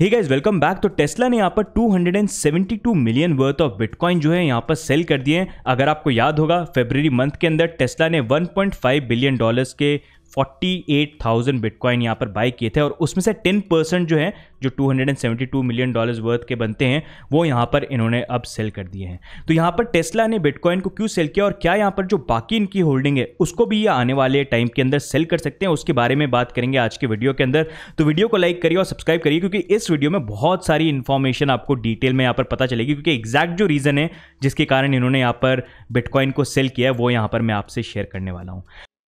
हे guys, welcome back. तो Tesla ने यहाँ पर 272 मिलियन वर्थ ऑफ बिटकॉइन जो है यहाँ पर सेल कर दिए हैं। अगर आपको याद होगा, फरवरी मंथ के अंदर टेस्ला ने 1.5 बिलियन डॉलर्स के 48,000 बिटकॉइन यहाँ पर बाय किए थे और उसमें से 10% जो है, जो 272 मिलियन डॉलर्स वर्थ के बनते हैं, वो यहाँ पर इन्होंने अब सेल कर दिए हैं। तो यहाँ पर टेस्ला ने बिटकॉइन को क्यों सेल किया और क्या यहाँ पर जो बाकी इनकी होल्डिंग है उसको भी ये आने वाले टाइम के अंदर सेल कर सकते हैं, उसके बारे में बात करेंगे आज के वीडियो के अंदर। तो वीडियो को लाइक करिए और सब्सक्राइब करिए, क्योंकि इस वीडियो में बहुत सारी इंफॉर्मेशन आपको डिटेल में यहाँ पर पता चलेगी, क्योंकि एग्जैक्ट जो रीजन है जिसके कारण इन्होंने यहाँ पर बिटकॉइन को सेल किया है वो यहाँ पर मैं आपसे शेयर करने वाला हूँ।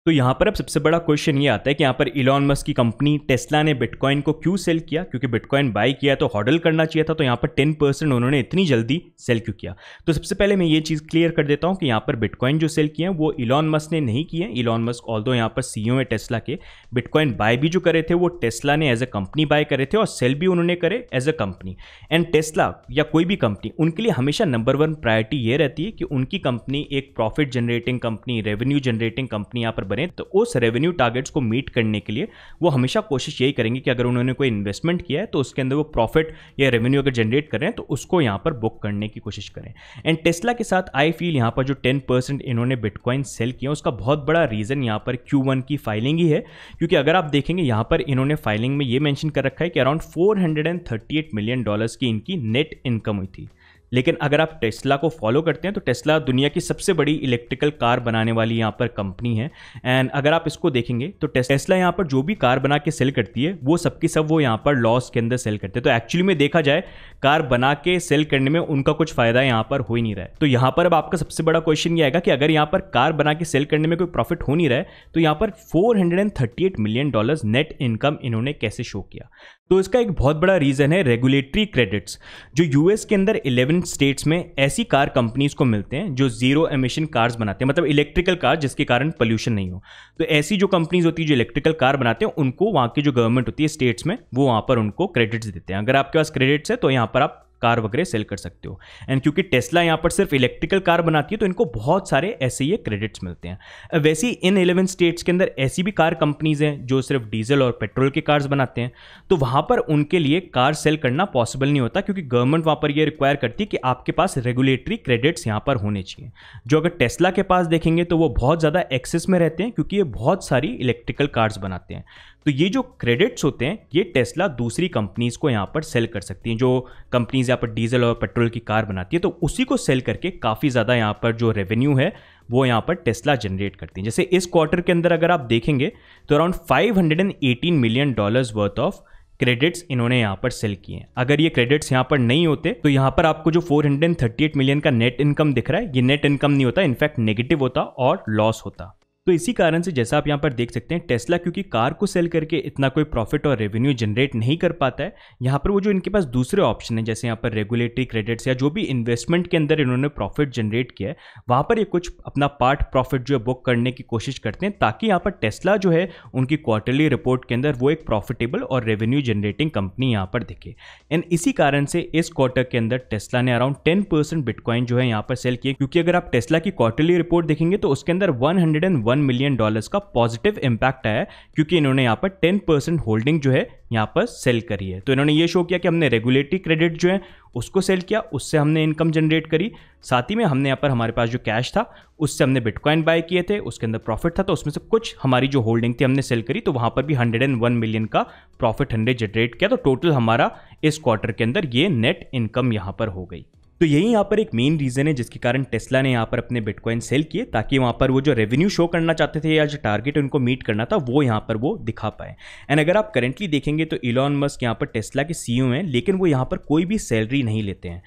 तो यहाँ पर अब सबसे बड़ा क्वेश्चन ये आता है कि यहाँ पर इलॉन मस्क की कंपनी टेस्ला ने बिटकॉइन को क्यों सेल किया, क्योंकि बिटकॉइन बाय किया तो हॉडल करना चाहिए था, तो यहाँ पर 10% उन्होंने इतनी जल्दी सेल क्यों किया। तो सबसे पहले मैं ये चीज़ क्लियर कर देता हूँ कि यहाँ पर बिटकॉइन जो सेल किए हैं वो इलॉन मस्क ने नहीं किए हैं। इलॉन मस्क ऑल्दो यहाँ पर CEO है टेस्ला के, बिटकॉइन बाय भी जो करे थे वो टेस्ला ने एज अ कंपनी बाय करे थे और सेल भी उन्होंने करे as a company. And Tesla या कोई भी कंपनी, उनके लिए हमेशा नंबर 1 प्रायोरिटी ये रहती है कि उनकी कंपनी एक profit generating company, revenue generating company यहाँ पर बने। तो उस रेवेन्यू टारगेट्स को मीट करने के लिए वो हमेशा कोशिश यही करेंगे कि अगर उन्होंने कोई इन्वेस्टमेंट किया है तो उसके अंदर वो प्रॉफिट या रेवेन्यू अगर जनरेट कर रहे हैं तो उसको यहाँ पर बुक करने की कोशिश करें। एंड टेस्ला के साथ आई फील यहाँ पर जो 10% इन्होंने बिटकॉइन सेल किया उसका बहुत बड़ा रीजन यहाँ पर Q1 की फाइलिंग ही है, क्योंकि अगर आप देखेंगे यहाँ पर इन्होंने फाइलिंग में ये मेंशन कर रखा है कि अराउंड 438 मिलियन डॉलर्स की इनकी नेट इनकम हुई थी। लेकिन अगर आप टेस्ला को फॉलो करते हैं तो टेस्ला दुनिया की सबसे बड़ी इलेक्ट्रिकल कार बनाने वाली यहाँ पर कंपनी है। एंड अगर आप इसको देखेंगे तो टेस्ला यहाँ पर जो भी कार बना के सेल करती है वो सबकी सब वो यहाँ पर लॉस के अंदर सेल करते हैं। तो एक्चुअली में देखा जाए कार बना के सेल करने में उनका कुछ फायदा यहाँ पर हो ही नहीं रहा है। तो यहाँ पर अब आपका सबसे बड़ा क्वेश्चन ये आएगा कि अगर यहाँ पर कार बना के सेल करने में कोई प्रॉफिट हो नहीं रहा है तो यहाँ पर 438 मिलियन डॉलर्स नेट इनकम इन्होंने कैसे शो किया। तो इसका एक बहुत बड़ा रीजन है रेगुलेटरी क्रेडिट्स। जो यूएस के अंदर 11 स्टेट्स में ऐसी कार कंपनीज को मिलते हैं जो जीरो एमिशन कार्स बनाते हैं, मतलब इलेक्ट्रिकल कार जिसके कारण पोल्यूशन नहीं हो। तो ऐसी जो कंपनीज होती है जो इलेक्ट्रिकल कार बनाते हैं उनको वहां की जो गवर्नमेंट होती है स्टेट्स में, वो वहां पर उनको क्रेडिट्स देते हैं। अगर आपके पास क्रेडिट्स है तो यहाँ पर आप कार वगैरह सेल कर सकते हो। एंड क्योंकि टेस्ला यहाँ पर सिर्फ इलेक्ट्रिकल कार बनाती है तो इनको बहुत सारे ऐसे ही क्रेडिट्स मिलते हैं। वैसे ही इन 11 स्टेट्स के अंदर ऐसी भी कार कंपनीज हैं जो सिर्फ डीजल और पेट्रोल के कार्स बनाते हैं, तो वहाँ पर उनके लिए कार सेल करना पॉसिबल नहीं होता, क्योंकि गवर्नमेंट वहाँ पर ये रिक्वायर करती है कि आपके पास रेगुलेटरी क्रेडिट्स यहाँ पर होने चाहिए। जो अगर टेस्ला के पास देखेंगे तो वो बहुत ज़्यादा एक्सेस में रहते हैं, क्योंकि ये बहुत सारी इलेक्ट्रिकल कार्स बनाते हैं। तो ये जो क्रेडिट्स होते हैं ये टेस्ला दूसरी कंपनीज को यहाँ पर सेल कर सकती हैं। जो कंपनीज यहाँ पर डीजल और पेट्रोल की कार बनाती है तो उसी को सेल करके काफ़ी ज़्यादा यहाँ पर जो रेवेन्यू है वो यहाँ पर टेस्ला जनरेट करती है। जैसे इस क्वार्टर के अंदर अगर आप देखेंगे तो around 518 million dollars worth of credits इन्होंने यहाँ पर सेल किए हैं। अगर ये क्रेडिट्स यहाँ पर नहीं होते तो यहाँ पर आपको जो 438 मिलियन का नेट इनकम दिख रहा है ये नेट इनकम नहीं होता, इनफैक्ट नेगेटिव होता और लॉस होता। तो इसी कारण से जैसा आप यहाँ पर देख सकते हैं टेस्ला क्योंकि कार को सेल करके इतना कोई प्रॉफिट और रेवेन्यू जनरेट नहीं कर पाता है, यहाँ पर वो जो इनके पास दूसरे ऑप्शन है जैसे यहाँ पर रेगुलेटरी क्रेडिट्स या जो भी इन्वेस्टमेंट के अंदर इन्होंने प्रॉफिट जनरेट किया है वहाँ पर ये कुछ अपना पार्ट प्रॉफिट जो है बुक करने की कोशिश करते हैं, ताकि यहाँ पर टेस्ला जो है उनकी क्वार्टरली रिपोर्ट के अंदर वो एक प्रॉफिटेबल और रेवेन्यू जनरेटिंग कंपनी यहाँ पर दिखे। एंड इसी कारण से इस क्वार्टर के अंदर टेस्ला ने अराउंड 10% बिटकॉइन जो है यहाँ पर सेल किए, क्योंकि अगर आप टेस्ला की क्वार्टरली रिपोर्ट देखेंगे तो उसके अंदर 101 मिलियन डॉलर्स का पॉजिटिव इंपैक्ट आया है, क्योंकि इन्होंने यहाँ पर 10% होल्डिंग जो है यहाँ पर सेल करी है। तो इन्होंने ये शो किया कि हमने रेगुलेटरी क्रेडिट जो है उसको सेल किया, उससे हमने इनकम जनरेट करी, साथ ही में हमने यहाँ पर हमारे पास जो कैश था उससे हमने बिटकॉइन बाय किए थे, उसके अंदर प्रॉफिट था तो उसमें से कुछ हमारी जो होल्डिंग थी हमने सेल करी, तो वहाँ पर भी 101 मिलियन का प्रॉफिट हमने जनरेट किया। तो टोटल हमारा इस क्वार्टर के अंदर ये नेट इनकम यहाँ पर हो गई। तो यही यहाँ पर एक मेन रीजन है जिसके कारण टेस्ला ने यहाँ पर अपने बिटकॉइन सेल किए, ताकि वहाँ पर वो जो रेवेन्यू शो करना चाहते थे या जो टारगेट उनको मीट करना था वो यहाँ पर वो दिखा पाए। एंड अगर आप करेंटली देखेंगे तो इलॉन मस्क यहाँ पर टेस्ला के CEO हैं, लेकिन वो यहाँ पर कोई भी सैलरी नहीं लेते हैं।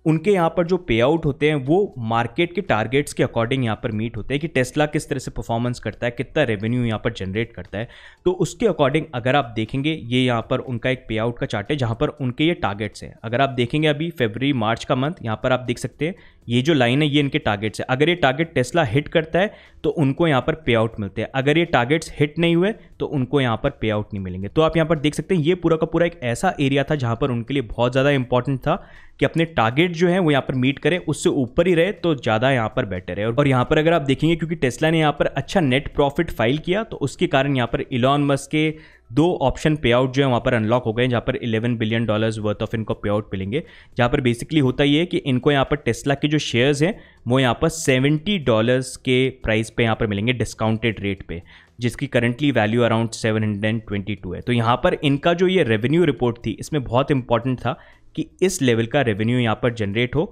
उनके यहाँ पर जो पे आउट होते हैं वो मार्केट के टारगेट्स के अकॉर्डिंग यहाँ पर मीट होते हैं कि टेस्ला किस तरह से परफॉर्मेंस करता है, कितना रेवेन्यू यहाँ पर जनरेट करता है। तो उसके अकॉर्डिंग अगर आप देखेंगे ये यहाँ पर उनका एक पे आउट का चार्ट है जहाँ पर उनके ये टारगेट्स हैं। अगर आप देखेंगे अभी फरवरी मार्च का मंथ, यहाँ पर आप देख सकते हैं ये जो लाइन है ये इनके टारगेट्स है। अगर ये टारगेट टेस्ला हिट करता है तो उनको यहाँ पर पे आउट मिलते हैं, अगर ये टारगेट्स हिट नहीं हुए तो उनको यहाँ पर पे आउट नहीं मिलेंगे। तो आप यहाँ पर देख सकते हैं ये पूरा का पूरा एक ऐसा एरिया था जहाँ पर उनके लिए बहुत ज़्यादा इंपॉर्टेंट था कि अपने टारगेट जो है वो यहाँ पर मीट करें, उससे ऊपर ही रहे तो ज़्यादा यहाँ पर बेटर है। और यहाँ पर अगर आप देखेंगे क्योंकि टेस्ला ने यहाँ पर अच्छा नेट प्रॉफिट फाइल किया तो उसके कारण यहाँ पर इलॉन मस्क के 2 ऑप्शन पे आउट जो है वहाँ पर अनलॉक हो गए, जहाँ पर $11 बिलियन वर्थ ऑफ इनको पे आउट मिलेंगे। जहाँ पर बेसिकली होता ये है कि इनको यहाँ पर टेस्ला के जो शेयर्स हैं वो यहाँ पर $70 के प्राइस पे यहाँ पर मिलेंगे डिस्काउंटेड रेट पे, जिसकी करंटली वैल्यू अराउंड 722 है। तो यहाँ पर इनका जो ये रेवेन्यू रिपोर्ट थी इसमें बहुत इंपॉर्टेंट था कि इस लेवल का रेवेन्यू यहाँ पर जनरेट हो,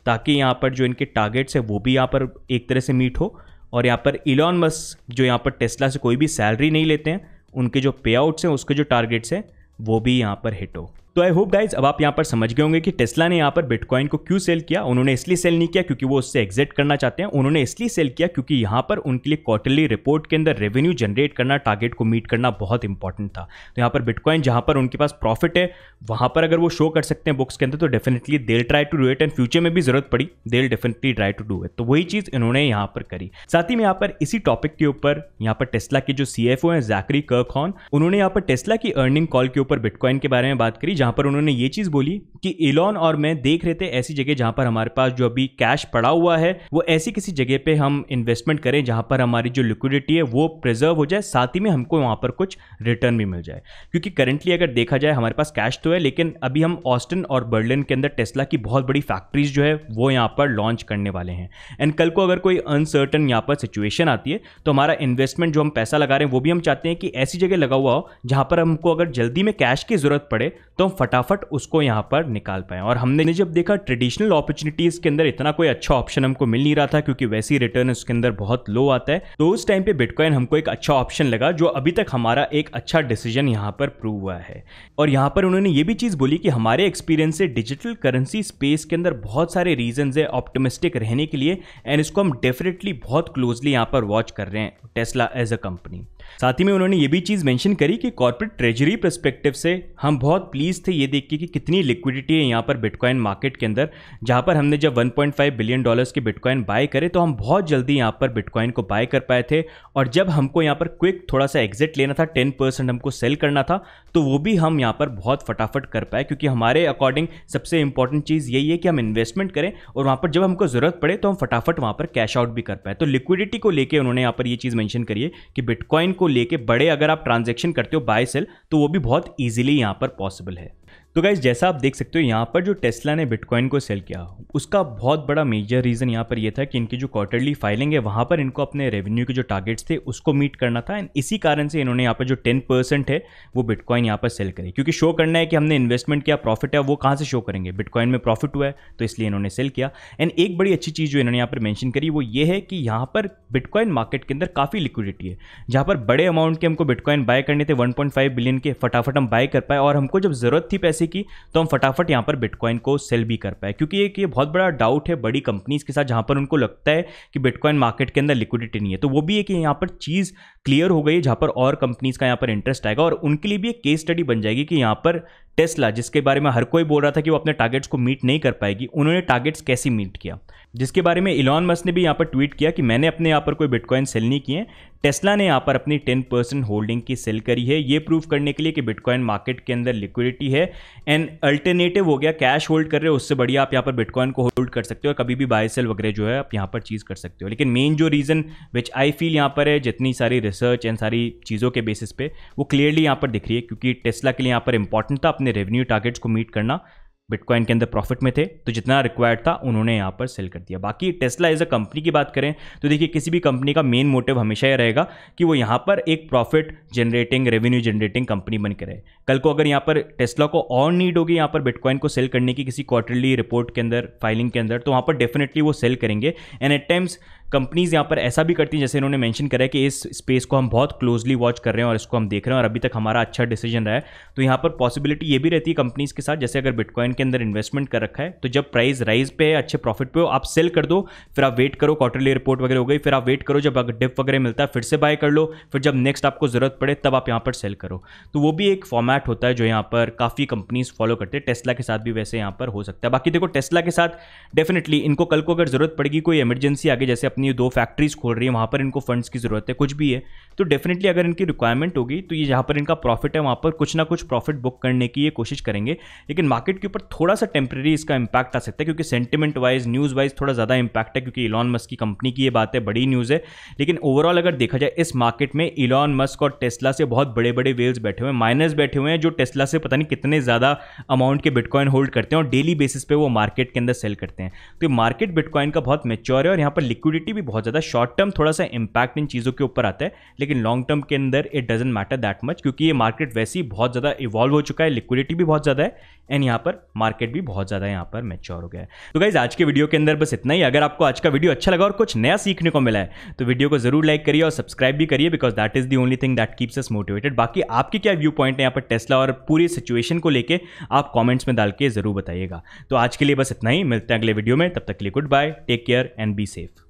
ताकि यहाँ पर जो इनके टारगेट्स है वो भी यहाँ पर एक तरह से मीट हो, और यहाँ पर इलॉन मस्क जो यहाँ पर टेस्ला से कोई भी सैलरी नहीं लेते हैं, उनके जो पे आउट्स हैं उसके जो टारगेट्स हैं वो भी यहाँ पर हिट हो। तो आई होप गाइज अब आप यहाँ पर समझ गए होंगे कि टेस्ला ने यहाँ पर बिटकॉइन को क्यों सेल किया। उन्होंने इसलिए सेल नहीं किया क्योंकि वो उससे एग्जिट करना चाहते हैं, उन्होंने इसलिए सेल किया क्योंकि यहाँ पर उनके लिए क्वार्टरली रिपोर्ट के अंदर रेवेन्यू जनरेट करना, टारगेट को मीट करना बहुत इंपॉर्टेंट था। तो यहाँ पर बिटकॉइन जहाँ पर उनके पास प्रॉफिट है वहाँ पर अगर वो शो कर सकते हैं बुक्स के अंदर तो definitely they will try to do it, and future में भी जरूरत पड़ी they will definitely try to do it. तो वही चीज इन्होंने यहाँ पर करी। साथ ही में यहाँ पर इसी टॉपिक के ऊपर यहाँ पर टेस्ला के जो CFO हैं ज़ैकरी कर्कहॉर्न, उन्होंने यहाँ पर टेस्ला की अर्निंग कॉल के ऊपर बिटकॉइन के बारे में बात करी, जहाँ पर उन्होंने ये बोली कि इलॉन और मैं देख रहे थे ऐसी जगह जहां पर हमारे पास जो अभी कैश पड़ा हुआ है वो ऐसी किसी जगह पे हम इन्वेस्टमेंट करें जहां पर हमारी जो लिक्विडिटी है वो प्रिजर्व हो जाए, साथ ही में हमको वहां पर कुछ रिटर्न भी मिल जाए। क्योंकि करंटली अगर देखा जाए हमारे पास कैश तो है, लेकिन अभी हम ऑस्टिन और बर्लिन के अंदर टेस्ला की बहुत बड़ी फैक्ट्रीज जो है वो यहाँ पर लॉन्च करने वाले हैं, एंड कल को अगर कोई अनसर्टन यहाँ पर सिचुएशन आती है तो हमारा इन्वेस्टमेंट जो हम पैसा लगा रहे हैं वो भी हम चाहते हैं कि ऐसी जगह लगा हुआ हो जहां पर हमको अगर जल्दी में कैश की जरूरत पड़े तो हम फटाफट उसको यहाँ पर निकाल पाए। और हमने जब देखा ट्रेडिशनल अपॉर्चुनिटीज के अंदर इतना कोई अच्छा ऑप्शन हमको मिल नहीं रहा था, क्योंकि वैसी रिटर्न उसके अंदर बहुत लो आता है, तो उस टाइम पे बिटकॉइन हमको एक अच्छा ऑप्शन लगा, जो अभी तक हमारा एक अच्छा डिसीजन यहाँ पर प्रूव हुआ है। और यहाँ पर उन्होंने ये भी चीज बोली कि हमारे एक्सपीरियंस से डिजिटल करेंसी स्पेस के अंदर बहुत सारे रीजन है ऑप्टिमिस्टिक रहने के लिए, एंड इसको हम डेफिनेटली बहुत क्लोजली यहाँ पर वॉच कर रहे हैं टेस्ला एज अ कंपनी। साथ ही में उन्होंने ये भी चीज मेंशन करी कि कॉर्पोरेट ट्रेजरी पर्सपेक्टिव से हम बहुत प्लीज थे ये देख के कि कितनी लिक्विडिटी है यहाँ पर बिटकॉइन मार्केट के अंदर। जहां पर हमने जब $1.5 बिलियन के बिटकॉइन बाय करे तो हम बहुत जल्दी यहाँ पर बिटकॉइन को बाय कर पाए थे, और जब हमको यहाँ पर क्विक थोड़ा सा एग्जिट लेना था, 10% हमको सेल करना था, तो वो भी हम यहाँ पर बहुत फटाफट कर पाए, क्योंकि हमारे अकॉर्डिंग सबसे इंपॉर्टेंट चीज यही है कि हम इन्वेस्टमेंट करें और वहां पर जब हमको जरूरत पड़े तो हम फटाफट वहां पर कैश आउट भी कर पाए। तो लिक्विडिटी को लेकर उन्होंने यहाँ पर ये चीज मेंशन करी है कि बिटकॉइन को लेके बड़े अगर आप ट्रांजैक्शन करते हो बाय सेल तो वो भी बहुत इजीली यहां पर पॉसिबल है। तो गाइज जैसा आप देख सकते हो यहाँ पर जो टेस्ला ने बिटकॉइन को सेल किया उसका बहुत बड़ा मेजर रीज़न यहाँ पर ये था कि इनकी जो क्वार्टरली फाइलिंग है वहाँ पर इनको अपने रेवेन्यू के जो टारगेट्स थे उसको मीट करना था, एंड इसी कारण से इन्होंने यहाँ पर जो 10% है वो बिटकॉइन यहाँ पर सेल करी, क्योंकि शो करना है कि हमने इन्वेस्टमेंट किया, प्रॉफिट है, वो कहाँ से शो करेंगे, बिटकॉइन में प्रॉफिट हुआ है तो इसलिए इन्होंने सेल किया। एंड एक बड़ी अच्छी चीज़ जो इन्होंने यहाँ पर मैंशन करी वो ये है कि यहाँ पर बिटकॉइन मार्केट के अंदर काफ़ी लिक्विडिटी है, जहाँ पर बड़े अमाउंट के हमको बिटकॉइन बाय करने थे 1.5 बिलियन के, फटाफट हम बाय कर पाए, और हमको जब जरूरत थी पैसे की तो हम फटाफट यहाँ पर बिटकॉइन को सेल भी कर पाए। क्योंकि एक ये बहुत बड़ा डाउट है बड़ी कंपनीज के साथ जहाँ पर उनको लगता है कि बिटकॉइन मार्केट के अंदर लिक्विडिटी नहीं है, तो वो भी है कि यहाँ पर चीज़ क्लियर हो गई जहाँ पर और कंपनीज का यहाँ पर इंटरेस्ट आएगा, और उनके लिए भी एक केस स्टडी बन जाएगी कि यहाँ पर टेस्ला जिसके बारे में हर कोई बोल रहा था कि वो अपने टारगेट्स को मीट नहीं कर पाएगी, उन्होंने टारगेट्स कैसे मीट किया, जिसके बारे में इलॉन मस्क ने भी यहाँ पर ट्वीट किया कि मैंने अपने यहाँ पर कोई बिटकॉइन सेल नहीं किए, टेस्ला ने यहाँ पर अपनी 10% होल्डिंग की सेल करी है, ये प्रूव करने के लिए कि बिटकॉइन मार्केट के अंदर लिक्विडिटी है, एंड अल्टरनेटिव हो गया कैश होल्ड कर रहे हो उससे बढ़िया आप यहाँ पर बिटकॉइन को होल्ड कर सकते हो और कभी भी बाय सेल वगैरह जो है आप यहाँ पर चीज़ कर सकते हो। लेकिन मेन जो रीज़न विच आई फील यहाँ पर है, जितनी सारी रिसर्च एंड सारी चीज़ों के बेसिस पे वो क्लियरली यहाँ पर दिख रही है, क्योंकि टेस्ला के लिए यहाँ पर इंपॉर्टेंट था अपने रेवेन्यू टारगेट्स को मीट करना, बिटकॉइन के अंदर प्रॉफिट में थे तो जितना रिक्वायर्ड था उन्होंने यहाँ पर सेल कर दिया। बाकी टेस्ला एज अ कंपनी की बात करें तो देखिए किसी भी कंपनी का मेन मोटिव हमेशा यह रहेगा कि वो यहाँ पर एक profit generating revenue generating company बन के रहे। कल को अगर यहाँ पर टेस्ला को और नीड होगी यहाँ पर बिटकॉइन को सेल करने की किसी क्वार्टरली रिपोर्ट के अंदर फाइलिंग के अंदर, तो वहाँ पर डेफिनेटली वो सेल करेंगे। एंड एट टाइम्स कंपनीज यहाँ पर ऐसा भी करती हैं, जैसे इन्होंने मेंशन करा है कि इस स्पेस को हम बहुत क्लोजली वॉच कर रहे हैं और इसको हम देख रहे हैं और अभी तक हमारा अच्छा डिसीजन रहा है, तो यहाँ पर पॉसिबिलिटी ये भी रहती है कंपनीज के साथ, जैसे अगर बिटकॉइन के अंदर इन्वेस्टमेंट कर रखा है तो जब प्राइस राइज पे है, अच्छे प्रॉफिट पे हो, आप सेल कर दो, फिर आप वेट करो, क्वार्टरली रिपोर्ट वगैरह हो गई, फिर आप वेट करो, जब अगर डिप वगैरह मिलता है फिर से बाय कर लो, फिर जब नेक्स्ट आपको जरूरत पड़े तब आप यहाँ पर सेल करो। तो वो भी एक फॉर्मेट होता है जो यहाँ पर काफ़ी कंपनीज फॉलो करते हैं। टेस्ला के साथ भी वैसे यहाँ पर हो सकता है। बाकी देखो टेस्ला के साथ डेफिनेटली इनको कल को अगर जरूरत पड़ेगी, कोई इमरजेंसी आगे, जैसे अपनी अपनी 2 फैक्ट्रीज खोल रही है, वहाँ पर इनको फंड्स की ज़रूरत है, कुछ भी है, तो डेफिनेटली अगर इनकी रिक्वायरमेंट होगी तो ये जहाँ पर इनका प्रॉफिट है वहाँ पर कुछ ना कुछ प्रॉफिट बुक करने की ये कोशिश करेंगे। लेकिन मार्केट के ऊपर थोड़ा सा टेम्प्रेरी इसका इंपैक्ट आ सकता है, क्योंकि सेंटिमेंट वाइज, न्यूज़ वाइज थोड़ा ज़्यादा इंपैक्ट है, क्योंकि इलॉन मस्क की कंपनी की ये बात है, बड़ी न्यूज़ है। लेकिन ओवरऑल अगर देखा जाए इस मार्केट में इलॉन मस्क और टेस्ला से बहुत बड़े बड़े वेल्स बैठे हुए हैं, माइनर्स बैठे हुए हैं, जो टेस्ला से पता नहीं कितने ज़्यादा अमाउंट के बिटकॉइन होल्ड करते हैं और डेली बेसिस पे वो मार्केट के अंदर सेल करते हैं। तो मार्केट बिटकॉइन का बहुत मैच्योर है और यहाँ पर लिक्विडिटी भी बहुत ज़्यादा, शॉर्ट टर्म थोड़ा सा इंपैक्ट इन चीज़ों के ऊपर आता है, लेकिन लॉन्ग टर्म के अंदर it doesn't matter that much, क्योंकि ये मार्केट वैसे ही बहुत ज़्यादा इवॉल्व हो चुका है, लिक्विडिटी भी बहुत ज़्यादा है एंड यहाँ पर मार्केट भी बहुत ज़्यादा यहाँ पर मैच्योर हो गया है। तो गाइस आज के वीडियो के अंदर बस इतना ही। अगर आपको आज का वीडियो अच्छा लगा और कुछ नया सीखने को मिला है तो वीडियो को जरूर लाइक करिए और सब्सक्राइब भी करिए, because that is the only thing that keeps us motivated. बाकी आपकी क्या व्यू पॉइंट है यहाँ पर टेस्ला और पूरी सिचुएशन को लेके, आप कमेंट्स में डाल के जरूर बताइएगा। तो आज के लिए बस इतना ही, मिलते हैं अगले वीडियो में, तब तक के लिए goodbye, take care and be safe.